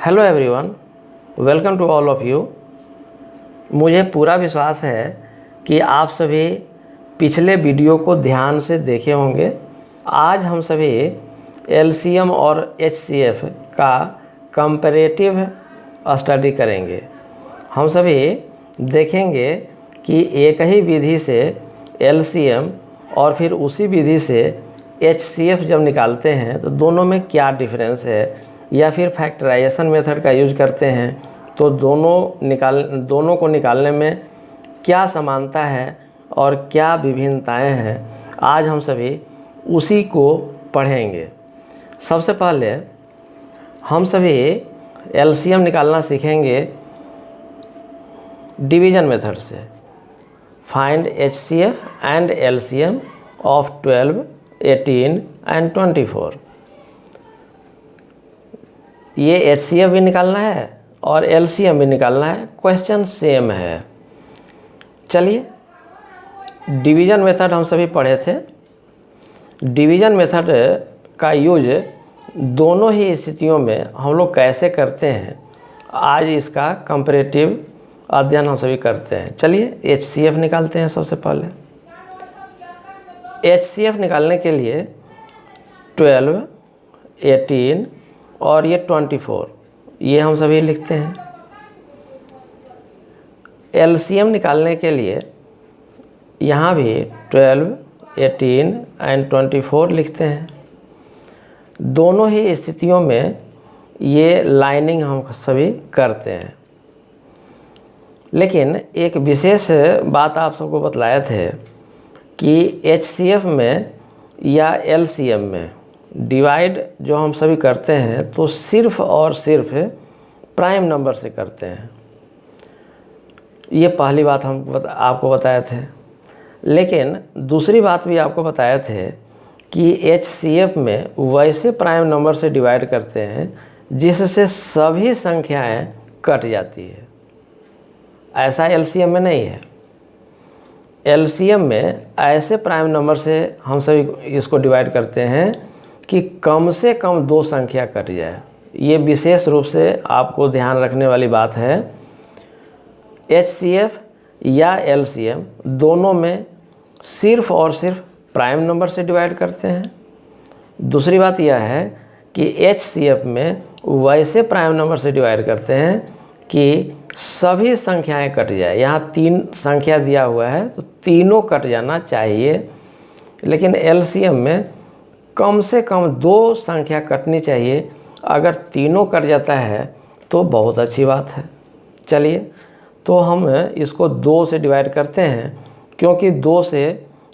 Hello everyone, welcome to all of you. मुझे पूरा विश्वास है कि आप सभी पिछले वीडियो को ध्यान से देखे होंगे। आज हम सभी एलसीएम और एचसीएफ का कंपैरेटिव स्टडी करेंगे। हम सभी देखेंगे कि एक ही विधि से एलसीएम और फिर उसी विधि से एचसीएफ जब निकालते हैं तो दोनों में क्या डिफरेंस है, या फिर फैक्टराइजेशन मेथड का यूज करते हैं तो दोनों को निकालने में क्या समानता है और क्या विभिन्नताएं हैं। आज हम सभी उसी को पढ़ेंगे। सबसे पहले हम सभी एलसीएम निकालना सीखेंगे डिवीजन मेथड से। Find HCF and LCM of 12, 18 and 24। ये एचसीएफ भी निकालना है और एलसीएम भी निकालना है। क्वेश्चन सेम है। चलिए, डिवीजन मेथड हम सभी पढ़े थे। डिवीजन मेथड का यूज दोनों ही स्थितियों में हम लोग कैसे करते हैं, आज इसका कंपैरेटिव अध्ययन हम सभी करते हैं। चलिए एचसीएफ निकालते हैं। सबसे पहले एचसीएफ निकालने के लिए 12, 18 और ये 24 ये हम सभी लिखते हैं। एलसीएम निकालने के लिए यहाँ भी 12, 18 एंड 24 लिखते हैं। दोनों ही स्थितियों में ये लाइनिंग हम सभी करते हैं। लेकिन एक विशेष बात आप सबको बतलाए थे कि एचसीएफ में या एलसीएम में डिवाइड जो हम सभी करते हैं तो सिर्फ और सिर्फ प्राइम नंबर से करते हैं। ये पहली बात हम आपको बताए थे। लेकिन दूसरी बात भी आपको बताए थे कि एचसीएफ में वैसे प्राइम नंबर से डिवाइड करते हैं जिससे सभी संख्याएं कट जाती है। ऐसा एलसीएम में नहीं है। एलसीएम में ऐसे प्राइम नंबर से हम सभी इसको डिवाइड करते हैं कि कम से कम दो संख्या कट जाए। ये विशेष रूप से आपको ध्यान रखने वाली बात है। एचसीएफ या एलसीएम दोनों में सिर्फ और सिर्फ प्राइम नंबर से डिवाइड करते हैं। दूसरी बात यह है कि एचसीएफ में वैसे प्राइम नंबर से डिवाइड करते हैं कि सभी संख्याएं कट जाए। यहाँ 3 संख्या दिया हुआ है तो तीनों कट जाना चाहिए। लेकिन एलसीएम में कम से कम 2 संख्या कटनी चाहिए। अगर तीनों कट जाता है तो बहुत अच्छी बात है। चलिए, तो हम इसको 2 से डिवाइड करते हैं, क्योंकि 2 से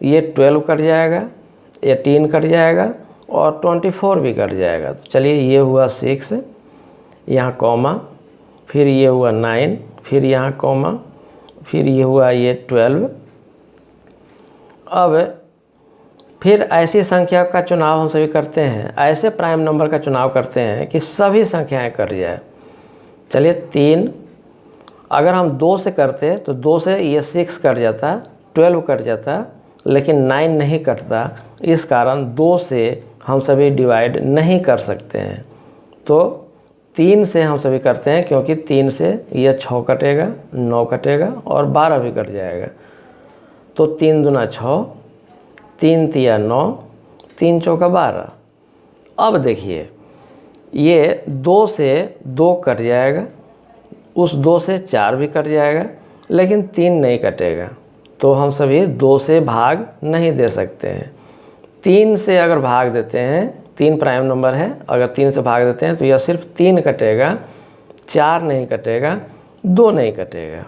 ये 12 कट जाएगा, 18 कट जाएगा और 24 भी कट जाएगा। तो चलिए, ये हुआ 6, यहाँ कॉमा, फिर ये हुआ 9, फिर यहाँ कॉमा, फिर ये हुआ ये 12। अब फिर ऐसी संख्या का चुनाव हम सभी करते हैं, ऐसे प्राइम नंबर का चुनाव करते हैं कि सभी संख्याएं कट जाए। चलिए 3, अगर हम 2 से करते तो 2 से ये 6 कट जाता, 12 कट जाता, लेकिन 9 नहीं कटता। इस कारण 2 से हम सभी डिवाइड नहीं कर सकते हैं। तो 3 से हम सभी करते हैं, क्योंकि 3 से ये 6 कटेगा, 9 कटेगा और 12 भी कट जाएगा। तो 3 दूना 6, 3 तिया 9, 3 चौका 12। अब देखिए, ये 2 से 2 कट जाएगा, उस 2 से 4 भी कट जाएगा, लेकिन 3 नहीं कटेगा। तो हम सभी 2 से भाग नहीं दे सकते हैं। 3 से अगर भाग देते हैं, 3 प्राइम नंबर है, अगर 3 से भाग देते हैं तो यह सिर्फ 3 कटेगा, 4 नहीं कटेगा, 2 नहीं कटेगा।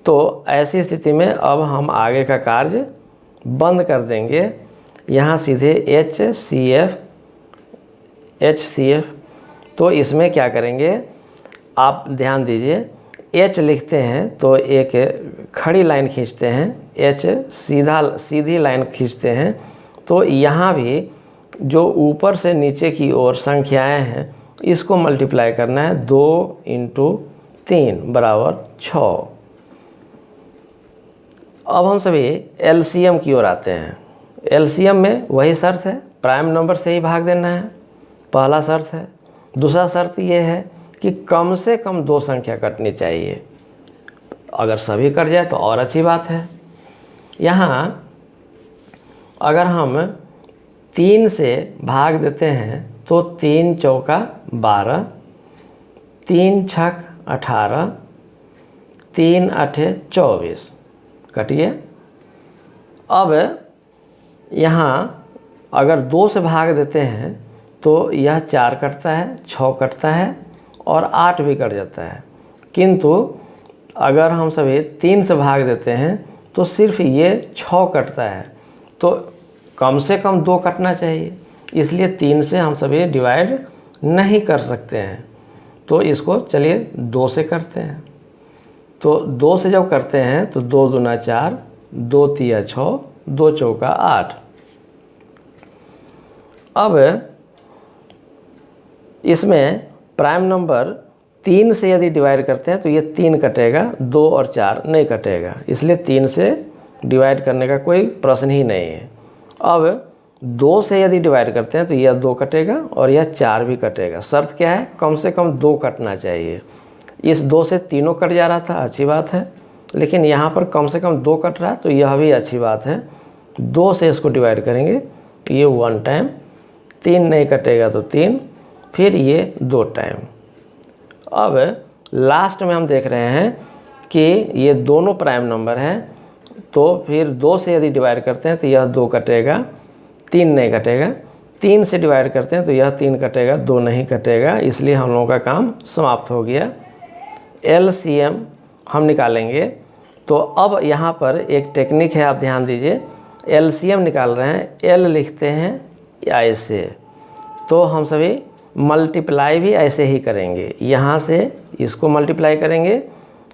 तो ऐसी स्थिति में अब हम आगे का कार्य बंद कर देंगे। यहाँ सीधे एचसीएफ। तो इसमें क्या करेंगे, आप ध्यान दीजिए। एच लिखते हैं तो एक खड़ी लाइन खींचते हैं, एच सीधी लाइन खींचते हैं। तो यहाँ भी जो ऊपर से नीचे की ओर संख्याएं हैं, इसको मल्टीप्लाई करना है। 2 × 3 = 6। अब हम सभी एलसीएम की ओर आते हैं। एलसीएम में वही शर्त है, प्राइम नंबर से ही भाग देना है, पहला शर्त है। दूसरा शर्त ये है कि कम से कम 2 संख्या कटनी चाहिए। अगर सभी कट जाए तो और अच्छी बात है। यहाँ अगर हम 3 से भाग देते हैं तो 3 चौका 12, 3 छक 18, 3 अठे 24, कटिए। अब यहाँ अगर 2 से भाग देते हैं तो यह 4 कटता है, 6 कटता है और 8 भी कट जाता है। किंतु अगर हम सभी 3 से भाग देते हैं तो सिर्फ ये 6 कटता है, तो कम से कम 2 कटना चाहिए, इसलिए 3 से हम सभी डिवाइड नहीं कर सकते हैं। तो इसको चलिए 2 से करते हैं। तो 2 से जब करते हैं तो 2 दूना 4, 2 तिया 6, 2 चौका 8। अब इसमें प्राइम नंबर 3 से यदि डिवाइड करते हैं तो ये 3 कटेगा, 2 और 4 नहीं कटेगा, इसलिए 3 से डिवाइड करने का कोई प्रश्न ही नहीं है। अब 2 से यदि डिवाइड करते हैं तो यह 2 कटेगा और यह 4 भी कटेगा। शर्त क्या है? कम से कम 2 कटना चाहिए। इस 2 से तीनों कट जा रहा था, अच्छी बात है, लेकिन यहाँ पर कम से कम 2 कट रहा है तो यह भी अच्छी बात है। 2 से इसको डिवाइड करेंगे, ये 1 टाइम, 3 नहीं कटेगा तो 3, फिर ये 2 टाइम। अब लास्ट में हम देख रहे हैं कि ये दोनों प्राइम नंबर हैं, तो फिर 2 से यदि डिवाइड करते हैं तो यह 2 कटेगा, 3 नहीं कटेगा। 3 से डिवाइड करते हैं तो यह 3 कटेगा, 2 नहीं कटेगा, इसलिए हम लोगों का काम समाप्त हो गया। LCM हम निकालेंगे। तो अब यहाँ पर एक टेक्निक है, आप ध्यान दीजिए। LCM निकाल रहे हैं, L लिखते हैं ऐसे, तो हम सभी मल्टीप्लाई भी ऐसे ही करेंगे। यहाँ से इसको मल्टीप्लाई करेंगे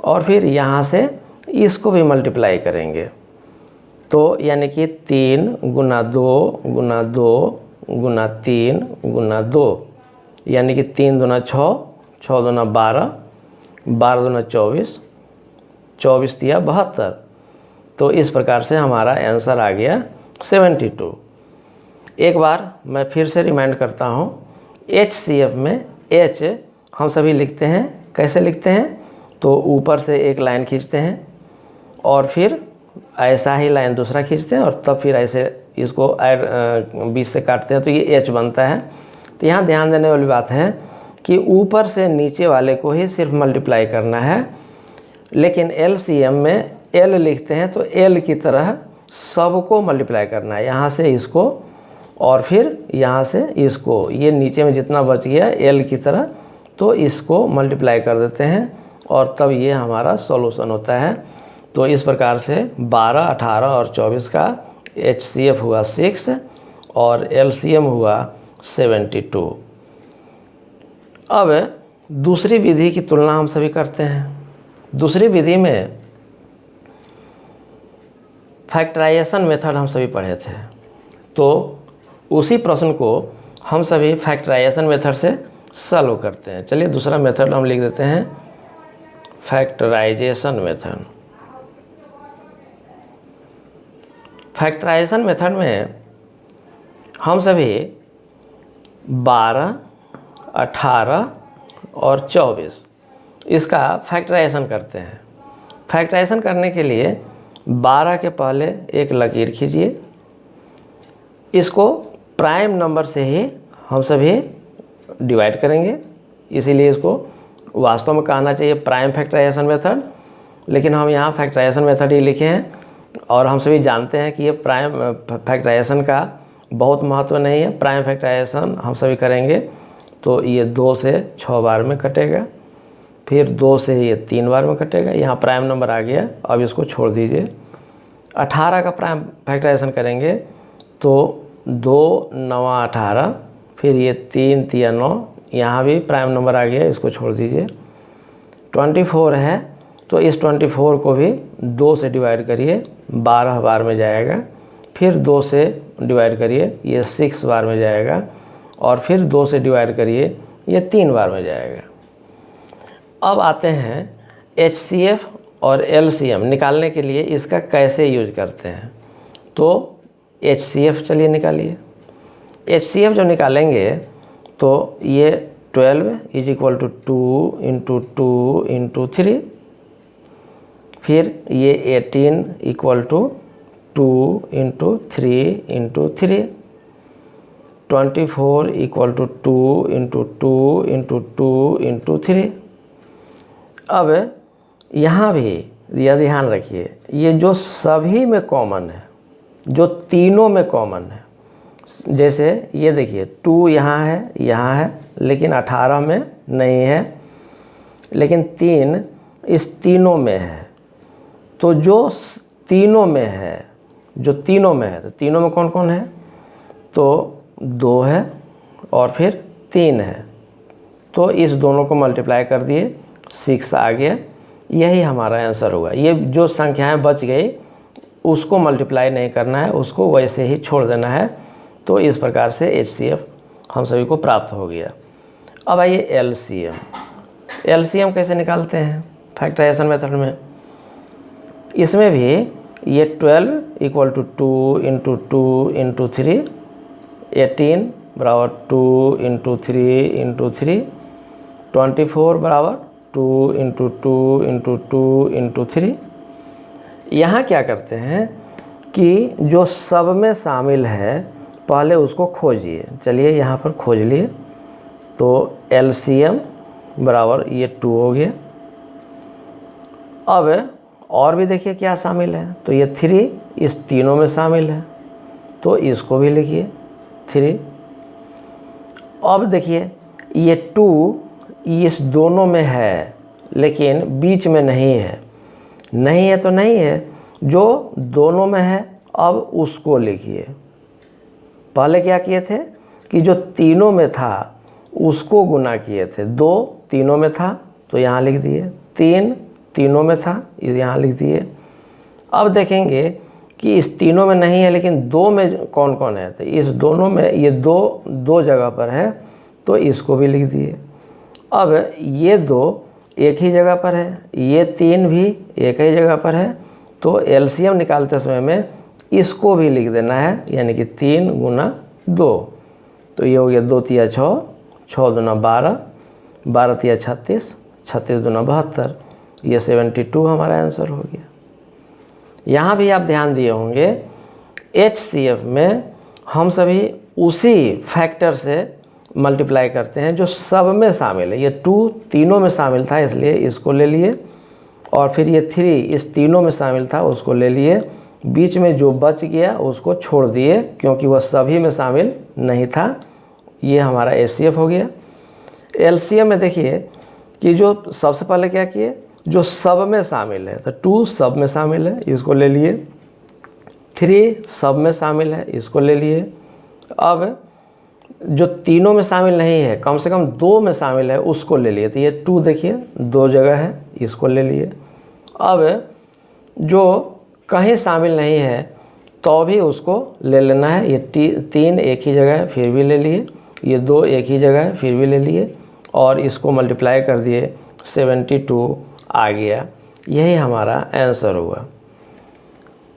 और फिर यहाँ से इसको भी मल्टीप्लाई करेंगे। तो यानी कि 3 गुना 2 गुना 2 गुना 3 गुना 2, यानी कि 3 दूना 6, 6 दूना 12, 12 दूना 24, 24 दिया 72। तो इस प्रकार से हमारा आंसर आ गया 72। एक बार मैं फिर से रिमाइंड करता हूँ, HCF में H हम सभी लिखते हैं, कैसे लिखते हैं? तो ऊपर से एक लाइन खींचते हैं और फिर ऐसा ही लाइन दूसरा खींचते हैं और तब फिर ऐसे इसको बीच से काटते हैं तो ये H बनता है। तो यहाँ ध्यान देने वाली बात है कि ऊपर से नीचे वाले को ही सिर्फ मल्टीप्लाई करना है, लेकिन LCM में L लिखते हैं तो L की तरह सबको मल्टीप्लाई करना है। यहाँ से इसको और फिर यहाँ से इसको, ये नीचे में जितना बच गया L की तरह, तो इसको मल्टीप्लाई कर देते हैं और तब ये हमारा सॉल्यूशन होता है। तो इस प्रकार से 12, 18 और 24 का HCF हुआ 6 और LCM हुआ 72। अब दूसरी विधि की तुलना हम सभी करते हैं। दूसरी विधि में फैक्टराइजेशन मेथड हम सभी पढ़े थे, तो उसी प्रश्न को हम सभी फैक्टराइजेशन मेथड से सॉल्व करते हैं। चलिए दूसरा मेथड हम लिख देते हैं, फैक्टराइजेशन मेथड। फैक्टराइजेशन मेथड में हम सभी 12, 18 और 24 इसका फैक्टराइजेशन करते हैं। फैक्टराइजेशन करने के लिए 12 के पहले एक लकीर खींचिए, इसको प्राइम नंबर से ही हम सभी डिवाइड करेंगे, इसीलिए इसको वास्तव में कहना चाहिए प्राइम फैक्टराइजेशन मेथड, लेकिन हम यहाँ फैक्टराइजेशन मेथड ही लिखे हैं और हम सभी जानते हैं कि ये प्राइम फैक्टराइजेशन का बहुत महत्व नहीं है। प्राइम फैक्टराइजेशन हम सभी करेंगे तो ये 2 से 6 बार में कटेगा, फिर 2 से ये 3 बार में कटेगा। यहाँ प्राइम नंबर आ गया, अब इसको छोड़ दीजिए। 18 का प्राइम फैक्टराइजेशन करेंगे तो 2 9 18, फिर ये 3 3 9, यहाँ भी प्राइम नंबर आ गया, इसको छोड़ दीजिए। 24 है तो इस 24 को भी 2 से डिवाइड करिए, 12 बार में जाएगा, फिर 2 से डिवाइड करिए, ये 6 बार में जाएगा, और फिर 2 से डिवाइड करिए, ये 3 बार में जाएगा। अब आते हैं HCF और LCM निकालने के लिए इसका कैसे यूज करते हैं। तो HCF चलिए निकालिए। HCF जो निकालेंगे तो ये 12 is equal to 2 into 2 into 3, फिर ये 18 equal to 2 into 3 into 3, 24 equal to 2 into 2 into 2 into 3। अब यहाँ भी यह ध्यान रखिए, ये जो सभी में कॉमन है, जो तीनों में कॉमन है, जैसे ये देखिए 2 यहाँ है लेकिन 18 में नहीं है, लेकिन 3 इस तीनों में है। तो जो तीनों में है, तो तीनों में कौन कौन है, तो 2 है और फिर 3 है, तो इस दोनों को मल्टीप्लाई कर दिए, 6 आ गया। यही हमारा आंसर होगा। ये जो संख्याएं बच गई उसको मल्टीप्लाई नहीं करना है, उसको वैसे ही छोड़ देना है। तो इस प्रकार से HCF हम सभी को प्राप्त हो गया। अब आइए LCM कैसे निकालते हैं फैक्टराइजेशन मेथड में। इसमें भी ये 12 इक्वल टू 2 इंटू 2 इंटू 3, 18 बराबर 2 इंटू 3 इंटू 3, 24 बराबर 2 इंटू 2 इंटू 2 इंटू 3। यहाँ क्या करते हैं कि जो सब में शामिल है पहले उसको खोजिए। चलिए यहाँ पर खोज लिए, तो LCM बराबर ये 2 हो गया। अब और भी देखिए क्या शामिल है, तो ये 3 इस तीनों में शामिल है, तो इसको भी लिखिए 3। अब देखिए ये 2 इस दोनों में है लेकिन बीच में नहीं है तो नहीं है, जो दोनों में है अब उसको लिखिए। पहले क्या किए थे कि जो तीनों में था उसको गुना किए थे, 2 तीनों में था तो यहाँ लिख दिए, 3 तीनों में था यहाँ लिख दिए। अब देखेंगे कि इस तीनों में नहीं है लेकिन 2 में कौन कौन है, तो इस दोनों में ये 2 जगह पर है तो इसको भी लिख दिए। अब ये 2 एक ही जगह पर है, ये 3 भी एक ही जगह पर है, तो LCM निकालते समय में इसको भी लिख देना है, यानी कि 3 गुना 2, तो ये हो गया 2 तिया 6, 6 दूना 12, 12 तिया 36, 36 दूना 72, ये 72 हमारा आंसर हो गया। यहाँ भी आप ध्यान दिए होंगे HCF में हम सभी उसी फैक्टर से मल्टीप्लाई करते हैं जो सब में शामिल है। ये 2 तीनों में शामिल था इसलिए इसको ले लिए, और फिर ये 3 इस तीनों में शामिल था उसको ले लिए, बीच में जो बच गया उसको छोड़ दिए क्योंकि वह सभी में शामिल नहीं था। ये हमारा HCF हो गया। LCM में देखिए कि जो सबसे पहले क्या किए, जो सब में शामिल है, तो 2 सब में शामिल है इसको ले लिए, 3 सब में शामिल है इसको ले लिए। अब जो तीनों में शामिल नहीं है, कम से कम 2 में शामिल है उसको ले लिए, तो ये 2 देखिए 2 जगह है इसको ले लिए। अब जो कहीं शामिल नहीं है तो भी उसको ले लेना है, ये 3 एक ही जगह है फिर भी ले लिए, ये 2 एक ही जगह है फिर भी ले लिए, और इसको मल्टीप्लाई कर दिए 72 आ गया। यही हमारा आंसर हुआ।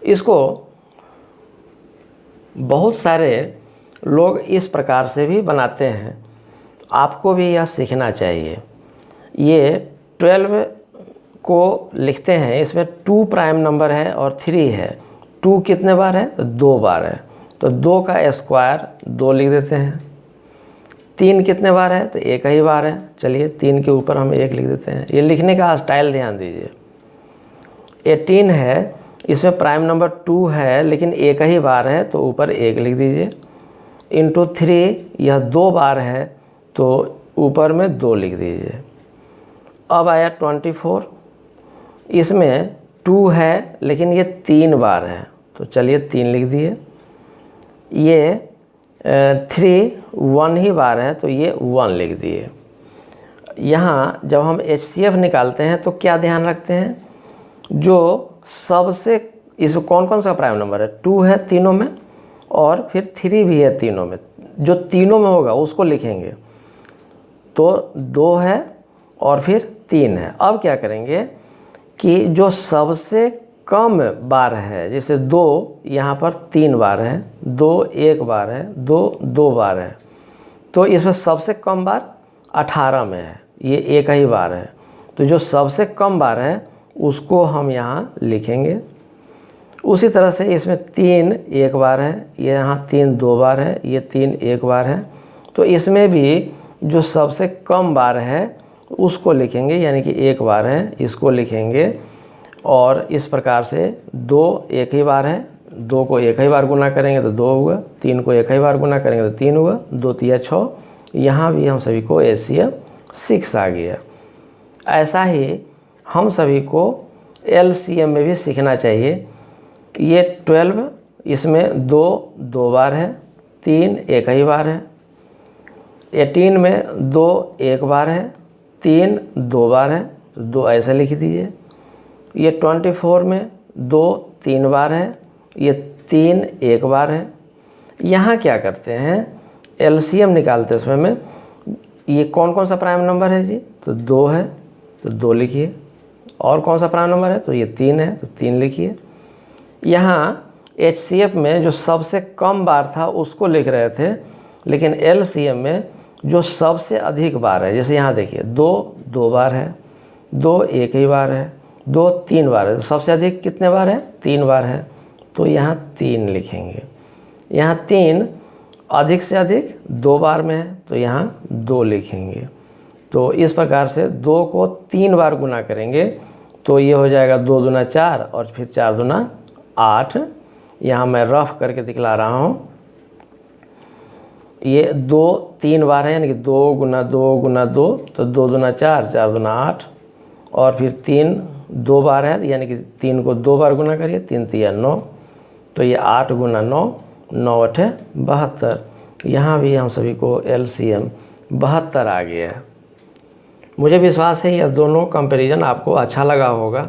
इसको बहुत सारे लोग इस प्रकार से भी बनाते हैं, आपको भी यह सीखना चाहिए। ये 12 को लिखते हैं, इसमें 2 प्राइम नंबर है और 3 है। 2 कितने बार है, तो 2 बार है, तो 2 का स्क्वायर 2 लिख देते हैं। 3 कितने बार है, तो 1 ही बार है, चलिए 3 के ऊपर हम 1 लिख देते हैं। ये लिखने का स्टाइल ध्यान दीजिए। 18 है, इसमें प्राइम नंबर 2 है लेकिन 1 ही बार है तो ऊपर 1 लिख दीजिए। इंटू 3 यह 2 बार है तो ऊपर में 2 लिख दीजिए। अब आया 24, इसमें 2 है लेकिन ये 3 बार है तो चलिए 3 लिख दिए। ये 3 1 ही बार है तो ये 1 लिख दिए। यहाँ जब हम HCF निकालते हैं तो क्या ध्यान रखते हैं, जो सबसे इसमें कौन कौन सा प्राइम नंबर है, 2 है तीनों में और फिर 3 भी है तीनों में, जो तीनों में होगा उसको लिखेंगे। तो 2 है और फिर 3 है। अब क्या करेंगे कि जो सबसे कम बार है, जैसे 2 यहाँ पर 3 बार है, 2 1 बार है, 2 2 बार है, तो इसमें सबसे कम बार 18 में है, ये एक ही बार है, तो जो सबसे कम बार है उसको हम यहाँ लिखेंगे। उसी तरह से इसमें 3 एक बार है, ये यहाँ 3 2 बार है, ये 3 एक बार है, तो इसमें भी जो सबसे कम बार है उसको लिखेंगे, यानी कि एक बार है इसको लिखेंगे। और इस प्रकार से 2 एक ही बार है, 2 को एक ही बार गुना करेंगे तो 2 हुआ, 3 को एक ही बार गुना करेंगे तो 3 हुआ, 2 3 6। यहाँ भी हम सभी को LCM 6 आ गया। ऐसा ही हम सभी को LCM में भी सीखना चाहिए। ये 12, इसमें 2 2 बार है, 3 एक ही बार है। 18 में 2 एक बार है, 3 2 बार है, 2 ऐसे लिख दीजिए। ये 24 में 2 3 बार है, ये 3 एक बार है। यहाँ क्या करते हैं, LCM निकालते हैं। उसमें में ये कौन कौन सा प्राइम नंबर है जी, तो 2 है तो 2 लिखिए। और कौन सा प्राइम नंबर है, तो ये 3 है तो 3 लिखिए। यहाँ HCF में जो सबसे कम बार था उसको लिख रहे थे, लेकिन LCM में जो सबसे अधिक बार है, जैसे यहाँ देखिए 2 2 बार है, 2 एक ही बार है, 2 3 बार है, तो सबसे अधिक कितने बार है, 3 बार है, तो यहाँ 3 लिखेंगे। यहाँ 3 अधिक से अधिक 2 बार में है, तो यहाँ 2 लिखेंगे। तो इस प्रकार से 2 को 3 बार गुना करेंगे तो ये हो जाएगा 2 दूना 4 और फिर 4 दूना 8। यहाँ मैं रफ करके दिखला रहा हूँ। ये 2 3 बार है, यानी कि 2 गुना 2 गुना 2, तो 2 दूना 4 4 दूना 8, और फिर 3 2 बार है, यानी कि 3 को 2 बार गुना करिए, 3 3 9, तो ये 8 गुना 9 9 8 72। यहाँ भी हम सभी को LCM 72 आ गया है। मुझे विश्वास है यह दोनों कंपैरिजन आपको अच्छा लगा होगा।